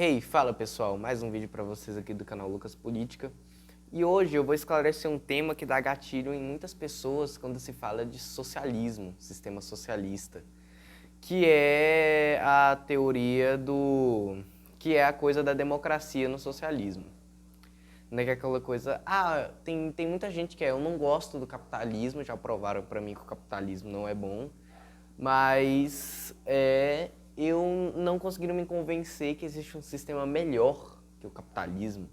Hey, fala pessoal, mais um vídeo para vocês aqui do canal Lucas Política. E hoje eu vou esclarecer um tema que dá gatilho em muitas pessoas quando se fala de socialismo, sistema socialista, que é a teoria que é a coisa da democracia no socialismo. Não é que é aquela coisa, tem muita gente que eu não gosto do capitalismo, já provaram para mim que o capitalismo não é bom, mas eu não conseguiram me convencer que existe um sistema melhor que o capitalismo.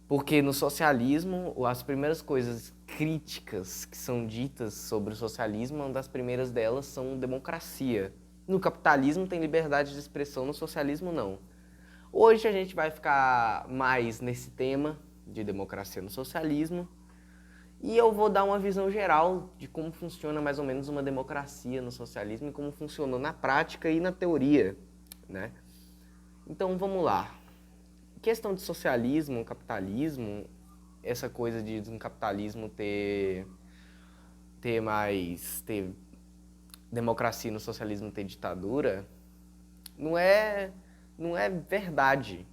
Porque no socialismo, as primeiras coisas críticas que são ditas sobre o socialismo, uma das primeiras delas são democracia. No capitalismo tem liberdade de expressão, no socialismo não. Hoje a gente vai ficar mais nesse tema de democracia no socialismo e eu vou dar uma visão geral de como funciona mais ou menos uma democracia no socialismo e como funcionou na prática e na teoria, né? Então vamos lá. Questão de socialismo, capitalismo, essa coisa de um capitalismo ter democracia e no socialismo ter ditadura, não é verdade.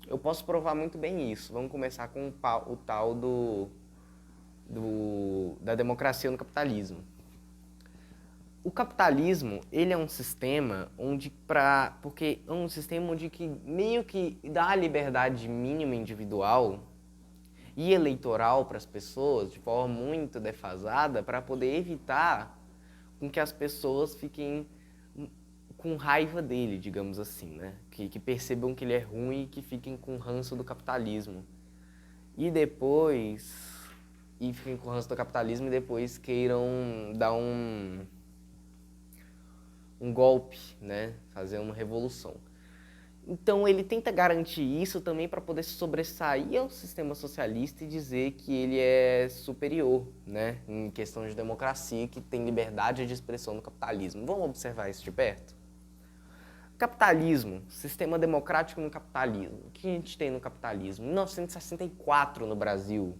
Eu posso provar muito bem isso. Vamos começar com o tal da democracia no capitalismo. O capitalismo, ele é um sistema porque é um sistema onde que meio que dá a liberdade mínima individual e eleitoral para as pessoas de forma muito defasada para poder evitar com que as pessoas fiquem com raiva dele, digamos assim, né? Que percebam que ele é ruim e que fiquem com ranço do capitalismo. E fiquem com ranço do capitalismo e depois queiram dar um golpe, né? Fazer uma revolução. Então ele tenta garantir isso também para poder se sobressair ao sistema socialista e dizer que ele é superior, né? Em questão de democracia, que tem liberdade de expressão no capitalismo. Vamos observar isso de perto? Capitalismo, sistema democrático no capitalismo. O que a gente tem no capitalismo? Em 1964, no Brasil,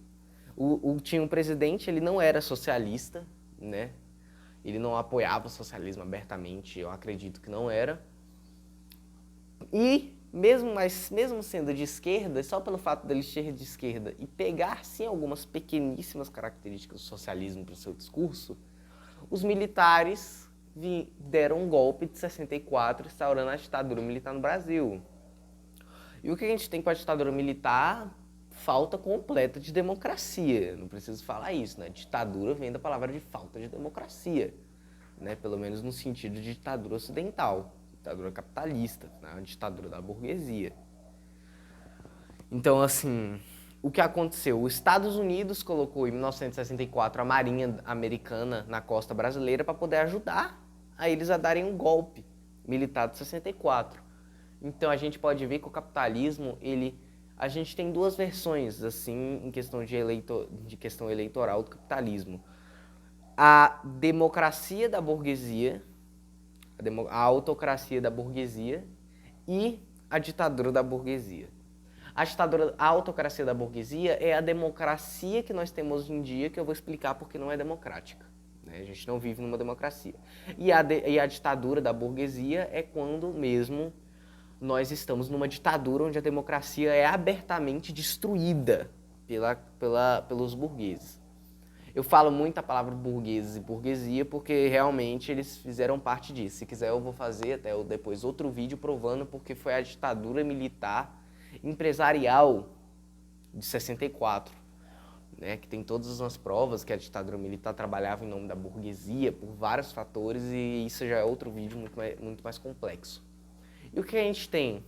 tinha um presidente, ele não era socialista, né? Ele não apoiava o socialismo abertamente, eu acredito que não era. E, mesmo sendo de esquerda, só pelo fato dele ser de esquerda e pegar, sim, algumas pequeníssimas características do socialismo para o seu discurso, os militares deram um golpe de 64, instaurando a ditadura militar no Brasil. E o que a gente tem com a ditadura militar? Falta completa de democracia. Não preciso falar isso, né? Ditadura vem da palavra de falta de democracia, né? Pelo menos no sentido de ditadura ocidental, ditadura capitalista, né? A ditadura da burguesia. Então, assim, o que aconteceu? Os Estados Unidos colocou em 1964 a Marinha Americana na costa brasileira para poder ajudar a eles a darem um golpe militar de 64. Então a gente pode ver que o capitalismo, a gente tem duas versões assim em questão de questão eleitoral do capitalismo. A democracia da burguesia, a autocracia da burguesia e a ditadura da burguesia. A autocracia da burguesia é a democracia que nós temos hoje em dia, que eu vou explicar porque não é democrática. Né? A gente não vive numa democracia. E a ditadura da burguesia é quando mesmo nós estamos numa ditadura onde a democracia é abertamente destruída pelos burgueses. Eu falo muito a palavra burgueses e burguesia porque realmente eles fizeram parte disso. Se quiser eu vou fazer até depois outro vídeo provando porque foi a ditadura militar empresarial de 64, né, que tem todas as provas que a ditadura militar trabalhava em nome da burguesia por vários fatores e isso já é outro vídeo muito mais complexo. E o que a gente tem?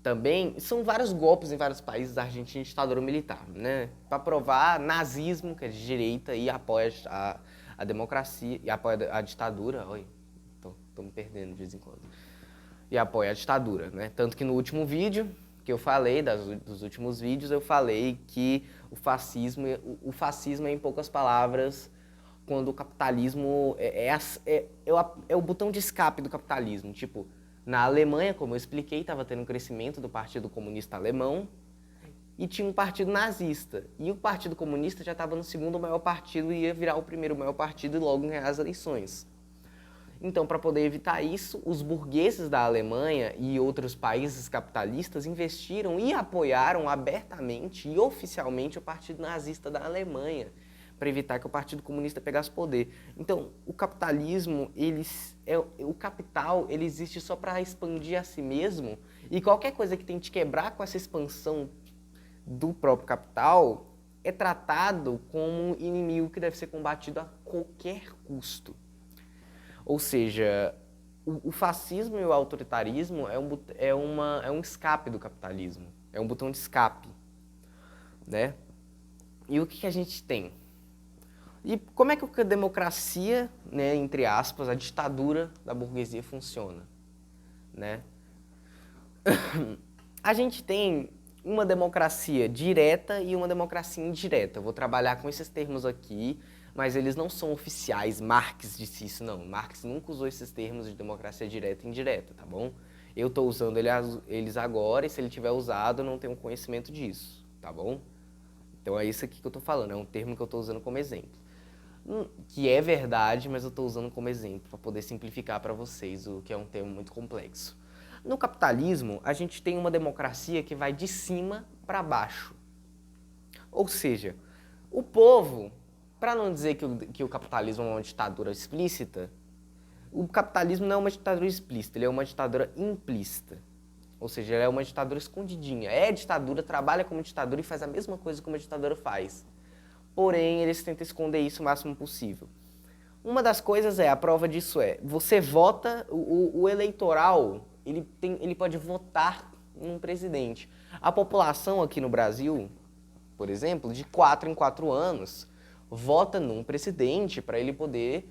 Também são vários golpes em vários países da Argentina de ditadura militar, né? Para provar nazismo, que é de direita e apoia a democracia, e apoia a ditadura. Oi, tô me perdendo de vez em quando. E apoia a ditadura, né? Tanto que no último vídeo que eu falei, dos últimos vídeos, eu falei que o fascismo é, em poucas palavras, quando o capitalismo é o botão de escape do capitalismo. Tipo, na Alemanha, como eu expliquei, estava tendo um crescimento do Partido Comunista Alemão e tinha um partido nazista. E o Partido Comunista já estava no segundo maior partido e ia virar o primeiro maior partido e logo ganhar as eleições. Então, para poder evitar isso, os burgueses da Alemanha e outros países capitalistas investiram e apoiaram abertamente e oficialmente o Partido Nazista da Alemanha, para evitar que o Partido Comunista pegasse poder. Então, o capitalismo, o capital, ele existe só para expandir a si mesmo, e qualquer coisa que tente quebrar com essa expansão do próprio capital é tratado como um inimigo que deve ser combatido a qualquer custo. Ou seja, o fascismo e o autoritarismo é um escape do capitalismo, é um botão de escape, né? E o que a gente tem? E como é que a democracia, né, entre aspas, a ditadura da burguesia funciona, né? A gente tem uma democracia direta e uma democracia indireta. Eu vou trabalhar com esses termos aqui, mas eles não são oficiais. Marx disse isso, não. Marx nunca usou esses termos de democracia direta e indireta, tá bom? Eu estou usando eles agora, e se ele tiver usado, eu não tenho conhecimento disso, tá bom? Então é isso aqui que eu estou falando, é um termo que eu estou usando como exemplo. Que é verdade, mas eu estou usando como exemplo, para poder simplificar para vocês, o que é um termo muito complexo. No capitalismo, a gente tem uma democracia que vai de cima para baixo. Ou seja, o povo, para não dizer que o capitalismo é uma ditadura explícita, o capitalismo não é uma ditadura explícita, ele é uma ditadura implícita. Ou seja, ele é uma ditadura escondidinha. É ditadura, trabalha como ditadura e faz a mesma coisa que uma ditadura faz. Porém, eles tentam esconder isso o máximo possível. Uma das coisas a prova disso você vota, o eleitoral, ele pode votar num presidente. A população aqui no Brasil, por exemplo, de 4 em 4 anos, vota num presidente para ele poder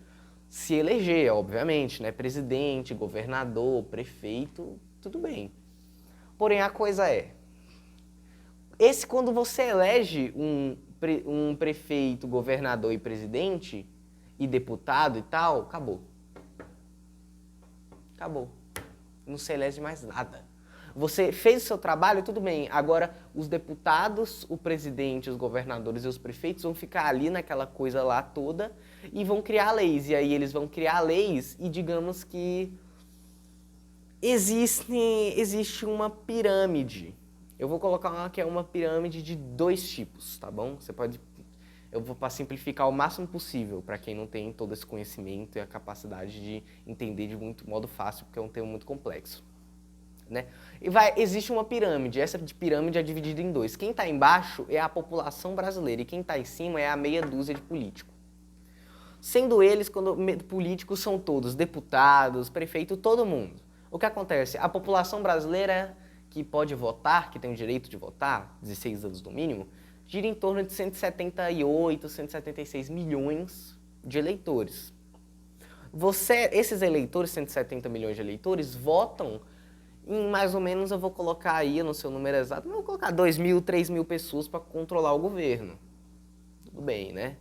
se eleger, obviamente, né? Presidente, governador, prefeito, tudo bem. Porém, a coisa quando você elege um prefeito, governador e presidente, e deputado e tal, acabou. Acabou. Não se elege mais nada. Você fez o seu trabalho, tudo bem. Agora, os deputados, o presidente, os governadores e os prefeitos vão ficar ali naquela coisa lá toda e vão criar leis. E aí eles vão criar leis e digamos que existe uma pirâmide. Eu vou colocar que é uma pirâmide de 2 tipos, tá bom? Eu vou para simplificar o máximo possível para quem não tem todo esse conhecimento e a capacidade de entender de muito modo fácil, porque é um tema muito complexo, né? Existe uma pirâmide, essa pirâmide é dividida em 2. Quem está embaixo é a população brasileira e quem está em cima é a meia dúzia de políticos. Sendo eles, políticos são todos, deputados, prefeito, todo mundo. O que acontece? A população brasileira que pode votar, que tem o direito de votar, 16 anos no mínimo, gira em torno de 178, 176 milhões de eleitores. Esses eleitores, 170 milhões de eleitores, votam em mais ou menos, eu vou colocar aí, eu não sei o número exato, mas eu vou colocar 2.000, 3.000 pessoas para controlar o governo. Tudo bem, né?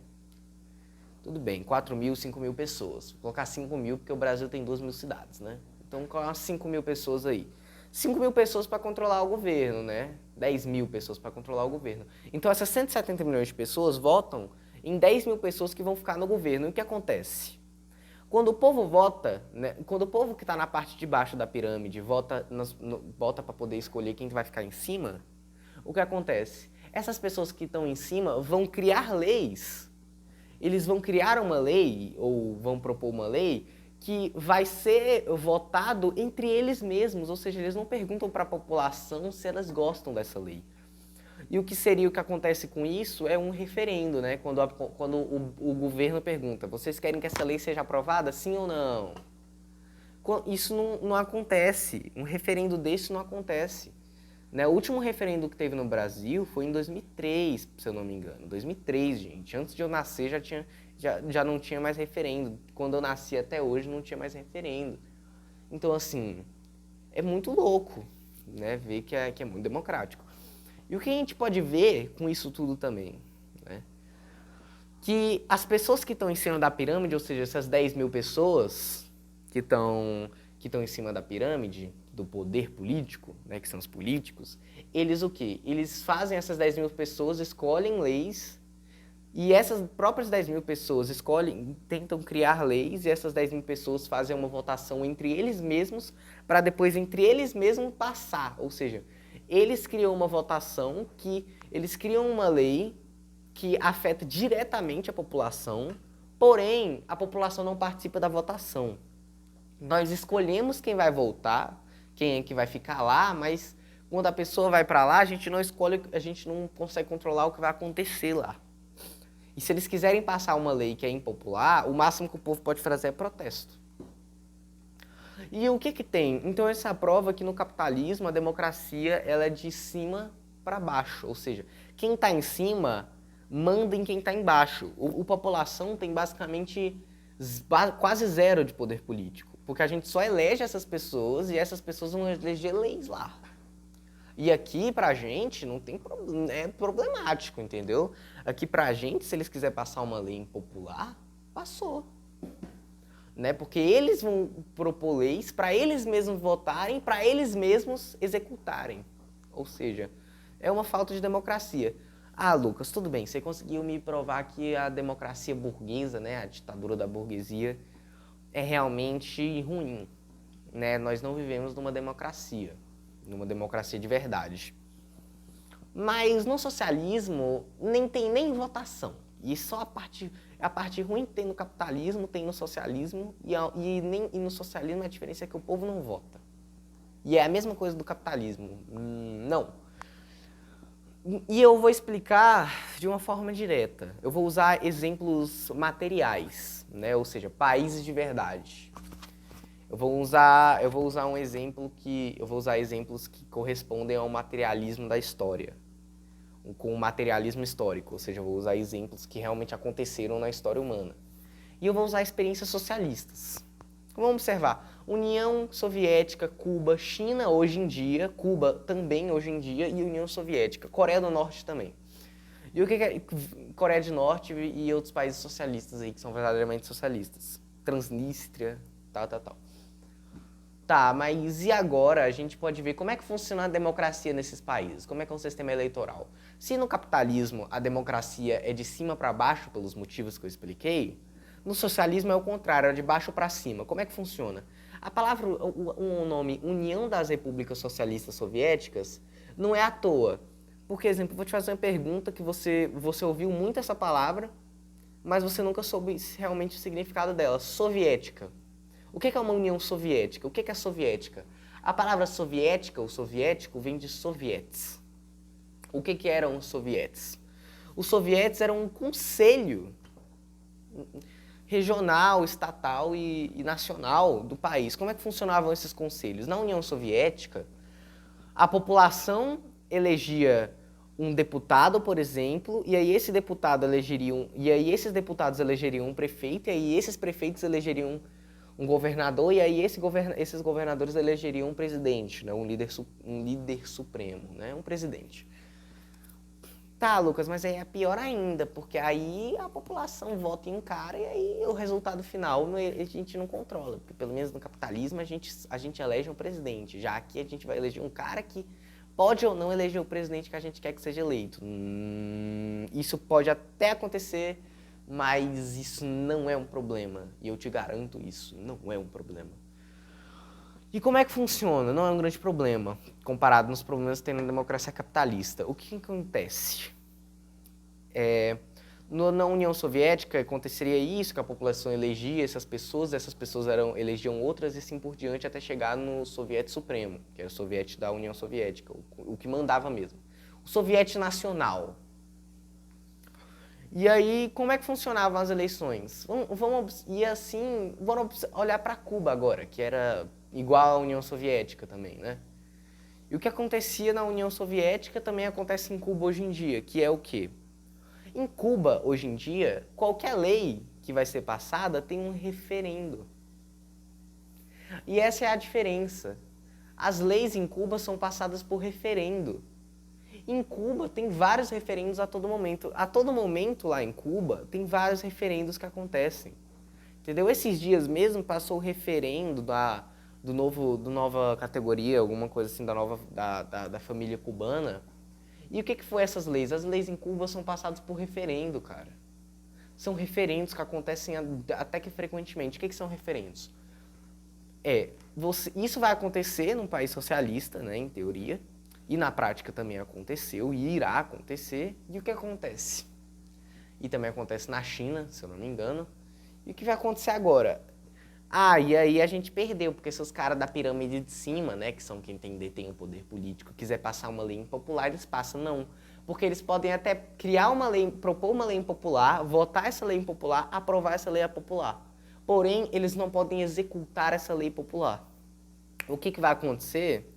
Tudo bem, 4.000, 5.000 pessoas. Vou colocar 5.000 porque o Brasil tem 2.000 cidades, né? Então, colocar 5.000 pessoas aí. 5.000 pessoas para controlar o governo, né? 10.000 pessoas para controlar o governo. Então, essas 170 milhões de pessoas votam em 10.000 pessoas que vão ficar no governo. E o que acontece? Quando o povo vota, né? Quando o povo que está na parte de baixo da pirâmide vota para poder escolher quem vai ficar em cima, o que acontece? Essas pessoas que estão em cima vão criar leis. Eles vão criar uma lei, ou vão propor uma lei, que vai ser votado entre eles mesmos, ou seja, eles não perguntam para a população se elas gostam dessa lei. E o que acontece com isso é um referendo, né? Quando o governo pergunta, vocês querem que essa lei seja aprovada, sim ou não? Isso não acontece, um referendo desse não acontece. Né? O último referendo que teve no Brasil foi em 2003, se eu não me engano. 2003, gente. Antes de eu nascer já não tinha mais referendo. Quando eu nasci até hoje não tinha mais referendo. Então, assim, é muito louco, né? Ver que é muito democrático. E o que a gente pode ver com isso tudo também, né? Que as pessoas que estão em cima da pirâmide, ou seja, essas 10.000 pessoas que estão em cima da pirâmide do poder político, né, que são os políticos, eles o quê? Eles fazem essas 10.000 pessoas, escolhem leis E essas próprias 10 mil pessoas escolhem, tentam criar leis, e essas 10 mil pessoas fazem uma votação entre eles mesmos, para depois entre eles mesmos passar. Ou seja, eles criam uma votação eles criam uma lei que afeta diretamente a população, porém, a população não participa da votação. Nós escolhemos quem vai votar, quem é que vai ficar lá, mas quando a pessoa vai para lá, a gente não escolhe, a gente não consegue controlar o que vai acontecer lá. E se eles quiserem passar uma lei que é impopular, o máximo que o povo pode fazer é protesto. E o que tem? Então essa prova que no capitalismo a democracia ela é de cima para baixo, ou seja, quem está em cima manda em quem está embaixo. A população tem basicamente quase zero de poder político, porque a gente só elege essas pessoas e essas pessoas vão eleger leis lá. E aqui, pra gente, não tem é problemático, entendeu? Aqui pra gente, se eles quiserem passar uma lei impopular, passou. Né? Porque eles vão propor leis para eles mesmos votarem, para eles mesmos executarem. Ou seja, é uma falta de democracia. Ah, Lucas, tudo bem, você conseguiu me provar que a democracia burguesa, né, a ditadura da burguesia, é realmente ruim. Né? Nós não vivemos numa democracia de verdade. Mas no socialismo nem tem nem votação. E só a parte ruim tem no capitalismo, tem no socialismo, e no socialismo a diferença é que o povo não vota. E é a mesma coisa do capitalismo. Não. E eu vou explicar de uma forma direta. Eu vou usar exemplos materiais, né? Ou seja, países de verdade. Eu vou usar exemplos que correspondem ao materialismo da história, com o materialismo histórico, ou seja, eu vou usar exemplos que realmente aconteceram na história humana. E eu vou usar experiências socialistas. Vamos observar, União Soviética, Cuba, China hoje em dia, Cuba também hoje em dia, e União Soviética, Coreia do Norte também. E o que é Coreia do Norte e outros países socialistas aí, que são verdadeiramente socialistas? Transnistria, tal. Tá, mas e agora a gente pode ver como é que funciona a democracia nesses países? Como é que é o sistema eleitoral? Se no capitalismo a democracia é de cima para baixo, pelos motivos que eu expliquei, no socialismo é o contrário, é de baixo para cima. Como é que funciona? A palavra, o nome União das Repúblicas Socialistas Soviéticas não é à toa. Por exemplo, vou te fazer uma pergunta que você ouviu muito essa palavra, mas você nunca soube realmente o significado dela. Soviética. O que é uma União Soviética? O que é soviética? A palavra soviética, ou soviético, vem de soviets. O que eram os soviets? Os soviets eram um conselho regional, estatal e nacional do país. Como é que funcionavam esses conselhos? Na União Soviética, a população elegia um deputado, por exemplo, e aí esses deputados elegeriam um prefeito, e aí esses prefeitos elegeriam um governador, e aí esses governadores elegeriam um presidente, né? um líder supremo, né? Um presidente. Tá, Lucas, mas aí é pior ainda, porque aí a população vota em um cara e aí o resultado final a gente não controla. Porque pelo menos no capitalismo a gente elege um presidente, já aqui a gente vai eleger um cara que pode ou não eleger o presidente que a gente quer que seja eleito. Isso pode até acontecer, mas isso não é um problema. E eu te garanto isso, não é um problema. E como é que funciona? Não é um grande problema, comparado nos problemas que tem na democracia capitalista. O que acontece? Na União Soviética aconteceria isso, que a população elegia essas pessoas elegiam outras e assim por diante até chegar no Soviete Supremo, que era o Soviete da União Soviética, o que mandava mesmo. O Soviete Nacional. E aí, como é que funcionavam as eleições? Vamos olhar para Cuba agora, que era igual à União Soviética também, né? E o que acontecia na União Soviética também acontece em Cuba hoje em dia, que é o quê? Em Cuba, hoje em dia, qualquer lei que vai ser passada tem um referendo. E essa é a diferença. As leis em Cuba são passadas por referendo. Em Cuba tem vários referendos a todo momento. A todo momento lá em Cuba tem vários referendos que acontecem. Entendeu? Esses dias mesmo passou o referendo do nova categoria, alguma coisa assim da família cubana. E o que foi essas leis? As leis em Cuba são passadas por referendo, cara. são referendos que acontecem até que frequentemente. O que são referendos? Isso vai acontecer num país socialista, né, em teoria, e na prática também aconteceu e irá acontecer. E o que acontece? E também acontece na China, se eu não me engano. E o que vai acontecer agora? E aí a gente perdeu, porque se os caras da pirâmide de cima, né, que são quem detém o poder político, quiser passar uma lei impopular, eles passam, não. Porque eles podem até criar uma lei, propor uma lei impopular, votar essa lei impopular, aprovar essa lei impopular. Porém, eles não podem executar essa lei popular. O que vai acontecer?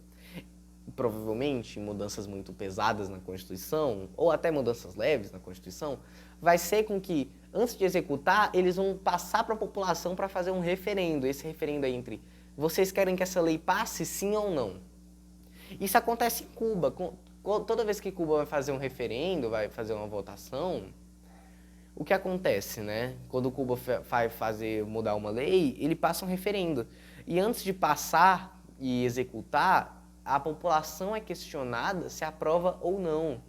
Provavelmente, mudanças muito pesadas na Constituição, ou até mudanças leves na Constituição, vai ser com que, antes de executar, eles vão passar para a população para fazer um referendo. Esse referendo é entre, vocês querem que essa lei passe, sim ou não? Isso acontece em Cuba. Toda vez que Cuba vai fazer um referendo, vai fazer uma votação, o que acontece, né? Quando Cuba vai mudar uma lei, ele passa um referendo. E antes de passar e executar, a população é questionada se aprova ou não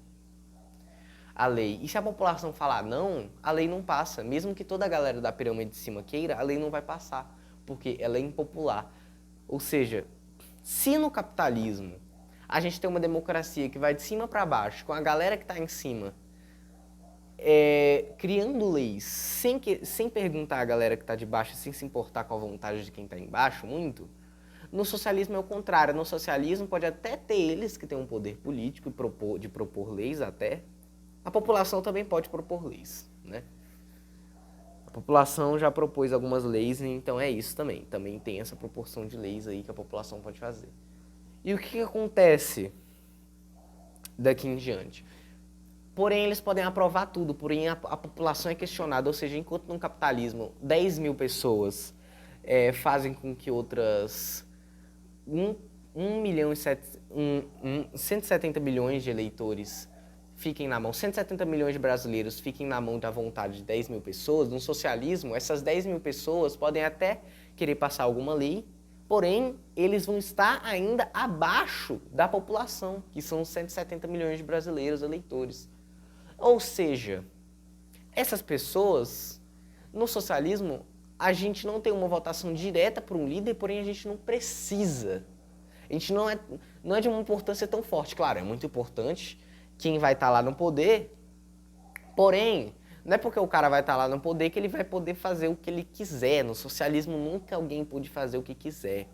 a lei. E se a população falar não, a lei não passa. Mesmo que toda a galera da pirâmide de cima queira, a lei não vai passar, porque ela é impopular. Ou seja, se no capitalismo a gente tem uma democracia que vai de cima para baixo, com a galera que está em cima, criando leis sem perguntar a galera que está de baixo, sem se importar com a vontade de quem está embaixo muito, no socialismo é o contrário. No socialismo pode até ter eles que têm um poder político de propor leis até. A população também pode propor leis, né? A população já propôs algumas leis, então é isso também. Também tem essa proporção de leis aí que a população pode fazer. E o que acontece daqui em diante? Porém, eles podem aprovar tudo, porém a população é questionada. Ou seja, enquanto no capitalismo 10 mil pessoas fazem com que outras 170 milhões de eleitores fiquem na mão, 170 milhões de brasileiros fiquem na mão da vontade de 10 mil pessoas, no socialismo, essas 10 mil pessoas podem até querer passar alguma lei, porém, eles vão estar ainda abaixo da população, que são 170 milhões de brasileiros eleitores. Ou seja, essas pessoas, no socialismo, a gente não tem uma votação direta por um líder, porém a gente não precisa. A gente não é de uma importância tão forte. Claro, é muito importante quem vai estar lá no poder, porém, não é porque o cara vai estar lá no poder que ele vai poder fazer o que ele quiser. No socialismo nunca alguém pôde fazer o que quiser.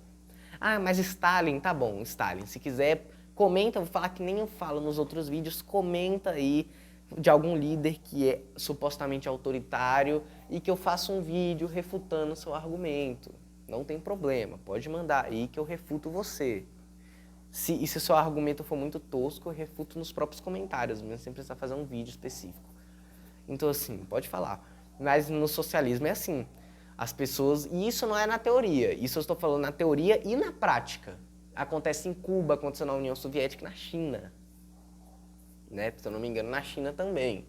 Mas Stalin, tá bom, Stalin, se quiser, comenta, vou falar que nem eu falo nos outros vídeos, comenta aí de algum líder que é supostamente autoritário e que eu faça um vídeo refutando o seu argumento. Não tem problema, pode mandar aí que eu refuto você. E se o seu argumento for muito tosco, eu refuto nos próprios comentários, mesmo sem precisar fazer um vídeo específico. Então, assim, pode falar. Mas no socialismo é assim. As pessoas... E isso não é na teoria. Isso eu estou falando na teoria e na prática. Acontece em Cuba, aconteceu na União Soviética e na China. Né? Se eu não me engano, na China também.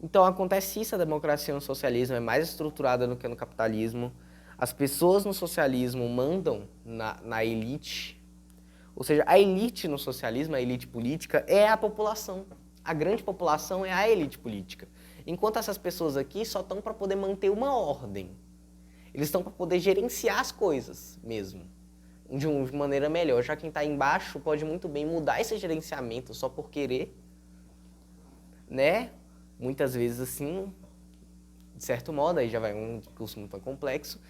Então, acontece isso. A democracia no socialismo é mais estruturada do que no capitalismo. As pessoas no socialismo mandam na elite. Ou seja, a elite no socialismo, a elite política, é a população. A grande população é a elite política. Enquanto essas pessoas aqui só estão para poder manter uma ordem. Eles estão para poder gerenciar as coisas mesmo, de uma maneira melhor. Já quem está embaixo pode muito bem mudar esse gerenciamento só por querer, né? Muitas vezes assim, de certo modo, aí já vai um discurso muito complexo,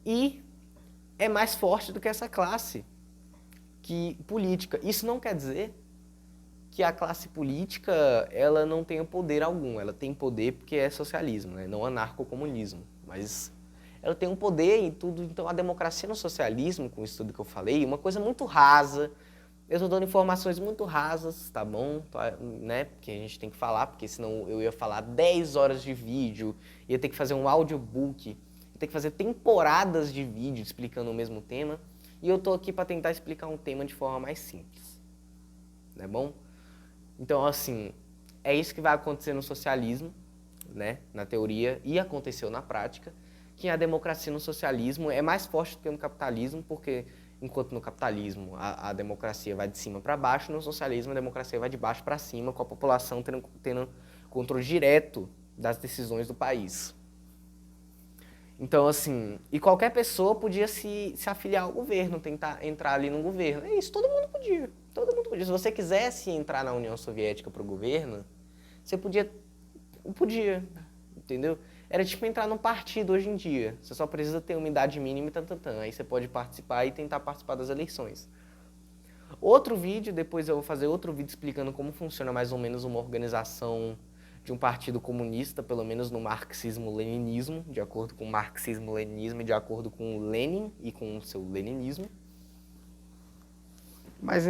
e é mais forte do que essa classe política. Isso não quer dizer que a classe política ela não tenha poder algum. Ela tem poder porque é socialismo, né? Não anarcocomunismo. Mas ela tem um poder em tudo. Então, a democracia no socialismo, com isso tudo que eu falei, uma coisa muito rasa. Eu estou dando informações muito rasas, tá bom? Né? Porque a gente tem que falar, porque senão eu ia falar 10 horas de vídeo, ia ter que fazer um audiobook, ia ter que fazer temporadas de vídeo explicando o mesmo tema. E eu estou aqui para tentar explicar um tema de forma mais simples. Não é bom? Então, assim, é isso que vai acontecer no socialismo, né? Na teoria, e aconteceu na prática, que a democracia no socialismo é mais forte do que no capitalismo, porque enquanto no capitalismo a democracia vai de cima para baixo, no socialismo a democracia vai de baixo para cima, com a população tendo controle direto das decisões do país. Então, assim, e qualquer pessoa podia se afiliar ao governo, tentar entrar ali no governo. É isso, todo mundo podia. Todo mundo podia. Se você quisesse entrar na União Soviética pro governo, você podia, entendeu? Era tipo entrar num partido hoje em dia. Você só precisa ter uma idade mínima e tantantan. Aí você pode participar e tentar participar das eleições. Outro vídeo, depois eu vou fazer outro vídeo explicando como funciona mais ou menos uma organização de um partido comunista, pelo menos no marxismo-leninismo, de acordo com o marxismo-leninismo e de acordo com o Lenin e com o seu leninismo. Mas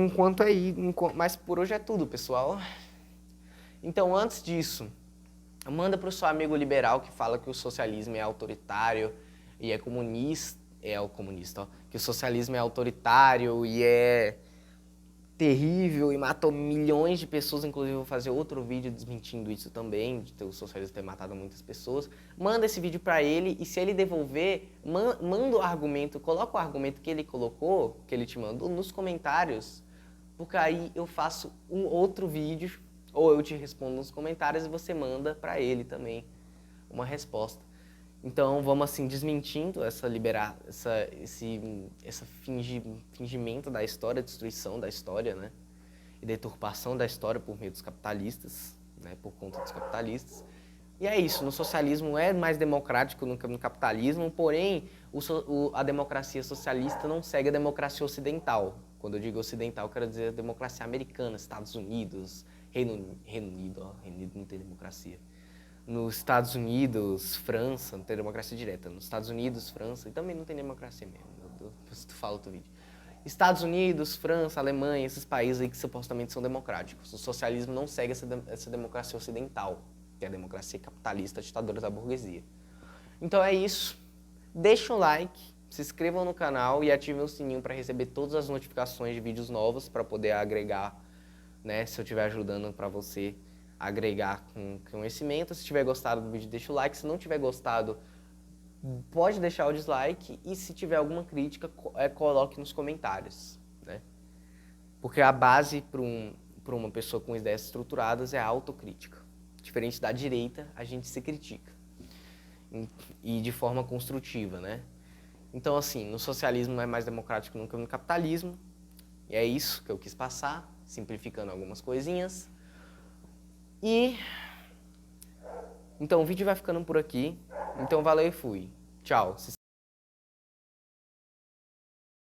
mas por hoje é tudo, pessoal. Então, antes disso, manda para o seu amigo liberal que fala que o socialismo é autoritário e é comunista, que o socialismo é autoritário e é terrível e matou milhões de pessoas, inclusive eu vou fazer outro vídeo desmentindo isso também, de ter o socialismo ter matado muitas pessoas. Manda esse vídeo para ele e se ele devolver, manda o argumento, coloca o argumento que ele colocou, que ele te mandou, nos comentários, porque aí eu faço um outro vídeo, ou eu te respondo nos comentários e você manda para ele também uma resposta. Então vamos assim desmentindo esse fingimento da história, destruição da história, né? E deturpação da história por meio dos capitalistas, né? Por conta dos capitalistas. E é isso, no socialismo é mais democrático do que no capitalismo, porém a democracia socialista não segue a democracia ocidental. Quando eu digo ocidental, eu quero dizer a democracia americana, Estados Unidos, Reino Unido não tem democracia. Nos Estados Unidos, França, não tem democracia direta. Nos Estados Unidos, França, e também não tem democracia mesmo. Depois tu fala outro vídeo. Estados Unidos, França, Alemanha, esses países aí que supostamente são democráticos. O socialismo não segue essa democracia ocidental, que é a democracia capitalista, a ditadura da burguesia. Então é isso. Deixa um like, se inscrevam no canal e ativem o sininho para receber todas as notificações de vídeos novos para poder agregar, né, se eu estiver ajudando para você agregar com conhecimento. Se tiver gostado do vídeo, deixa o like. Se não tiver gostado, pode deixar o dislike. E se tiver alguma crítica, coloque nos comentários, né? Porque a base para uma pessoa com ideias estruturadas é a autocrítica. Diferente da direita, a gente se critica. E de forma construtiva, né? Então, assim, no socialismo é mais democrático do que no capitalismo. E é isso que eu quis passar, simplificando algumas coisinhas. Então o vídeo vai ficando por aqui. Então valeu e fui. Tchau.